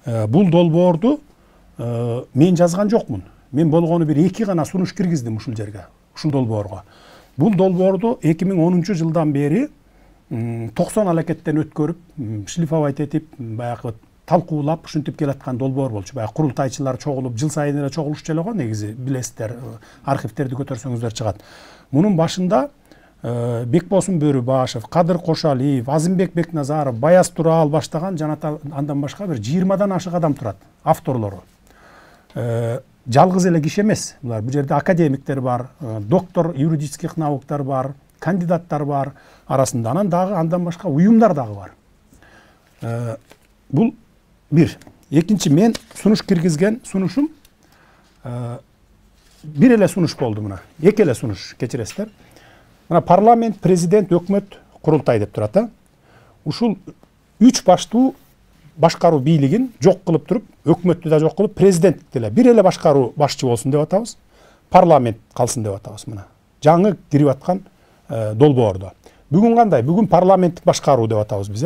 Бул долбоорду мен жазган жокмун. Мен болгону бир 2 гана сунуш киргиздим ушул жерге, ушул долбоорго. Бул долбоорду 2010 жылдан бери 90 алакеттен өткөрүп, шлифовать этип, баягы талкуулап, ушинтип келаткан долбоор болчу. Баягы курултайчылар чогулуп, жыл сайын эле чогулушчу эле го негизи, билесиздер, архивтерди көтөрсөңүздөр чыгат. Мунун башында Бекбосун Бөрүбашев, Кадыр Кошалиев, Азимбек Бекназаров, Баяз Турал баштаган жана андан башка бир 20дан ашык адам турат, авторлору. Жалгыз эле киши эмес. Булар бул жерде академиктер бар, доктор юридических науктар бар, кандидаттар бар арасында. Анан дагы андан башка уюмдар дагы бар. Бул бир. Экинчи, мен сунуш киргизген сунушум бир эле сунуш болду мына. Эки эле сунуш, кечиресиздер. Мына парламент, президент, өкмөт, курултай деп турат. Ушул 3 баштуу башкаруу бийлигин жок кылып туруп, өкмөттү да жок кылып, президенттикти эле бир эле башкаруу башчы болсун деп атабыз. Парламент калсын деп атабыз мына. Жаңы кирип аткан долбоордо. Бүгүн кандай? Бүгүн парламенттик башкаруу деп атабыз биз,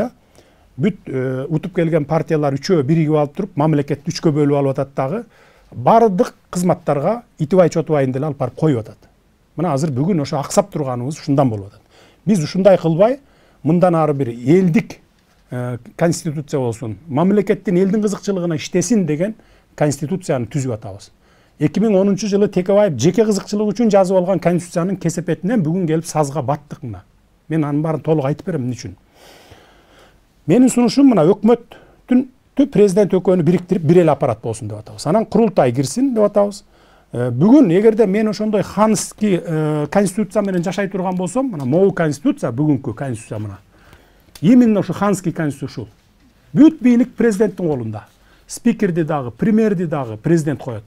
Бүт утуп келген партиялар үчөө биригип алып туруп, мамлекетти 3кө бөлүп алып атат дагы. Бардык кызматтарга итибай чотубайын деле алып барып коюп атат. Мына азыр бүгүн ошо аксап турганыбыз ушундан болуп атат. Биз ушундай кылбай, мындан ары бир элдик конституция болсун, мамлекеттин элдин кызыкчылыгына иштесин деген конституцияны түзүп атабыз. 2010 жылы Текебаев жеке кызыкчылыгы үчүн жазып алган конституциянын кесепетинен бүгүн келип сазга баттык мына. Мен анын баарын толук айтып берем эмне үчүн. Менин сунушум мына өкмөттүн президент экөөнү бириктирип бир эле аппарат болсун деп атабыз. Анан курултай кирсин деп атабыз. Бүгүн эгерде мен ошондой ханский конституция менен жашай турган болсом, мына могу конституция, бүгүнкү конституция мына. Именно ушу ханский конституция ушул. Бүт бийлик президенттин колунда. Спикерди дагы, премьерди дагы президент коет.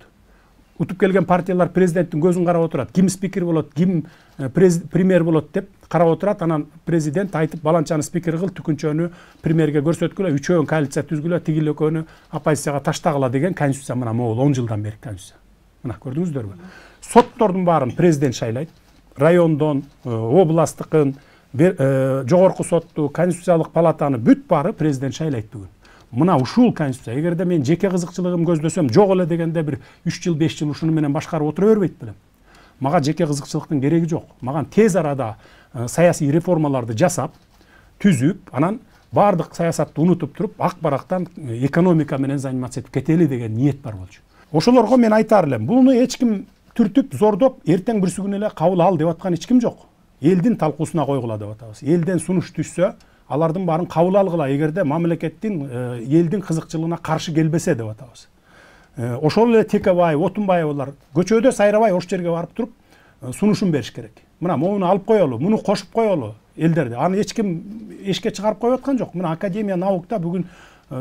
Утуп келген партиялар президенттин көзүн карап отурат. Ким спикер болот, ким премьер болот деп карап отурат. Анан президент айтып, баланчаны спикер кыл, түкүнчөнү премьерге көрсөткүлө, үчөөнү коалиция түзгүлө, тигил экөөнү оппозицияга таштагыла деген конституция мына могул 10 жылдан бери конституция. Мына көрдүңүздөрбү? Соттордун баарын президент шайлайт. Райондон, областтыкын, жогорку сотту, конституциялык палатаны бүт баары президент шайлайт бүгүн. Мына ушул конституция. Эгерде мен жеке кызыкчылыгым көздөсөм, жок эле дегенде бир 3 жыл, 5 жыл ушуну менен башкарып отура бербейт белем. Мага жеке кызыкчылыктын кереги жок. Маган тез арада саясий реформаларды жасап, түзүп, анан бардык саясатты унутуп туруп, ак барактан экономика менен заниматься этип кетели деген ниет бар болчу. Ошолорго мен айтар элем, буну эч ким түртүп, зордоп, эртең бүрсү күнү эле кабыл ал деп аткан эч ким жок. Элдин талкуусуна койгула деп атабыз. Элден сунуш түшсө, алардын баарын кабыл алгыла, эгерде мамлекеттин элдин кызыкчылыгына каршы келбесе деп атабыз. Ошол эле Текебаев, Отунбаевлар көчөдө сайрабай ош жерге барып туруп сунушун бериш керек. Мына муну алып коелу, муну кошуп коелу элдерди. Аны эч ким эшке чыгарып коюп аткан жок. Мына Академия наукта бүгүн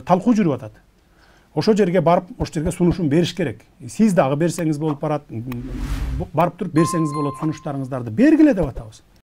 талкуу жүрүп атат. Ошо жерге барып, ош жерге сунушун бериш керек. Сиз дагы берсеңиз болуп барат, барып туруп берсеңиз болот, сунуштарыңыздарды бергиле деп атабыз.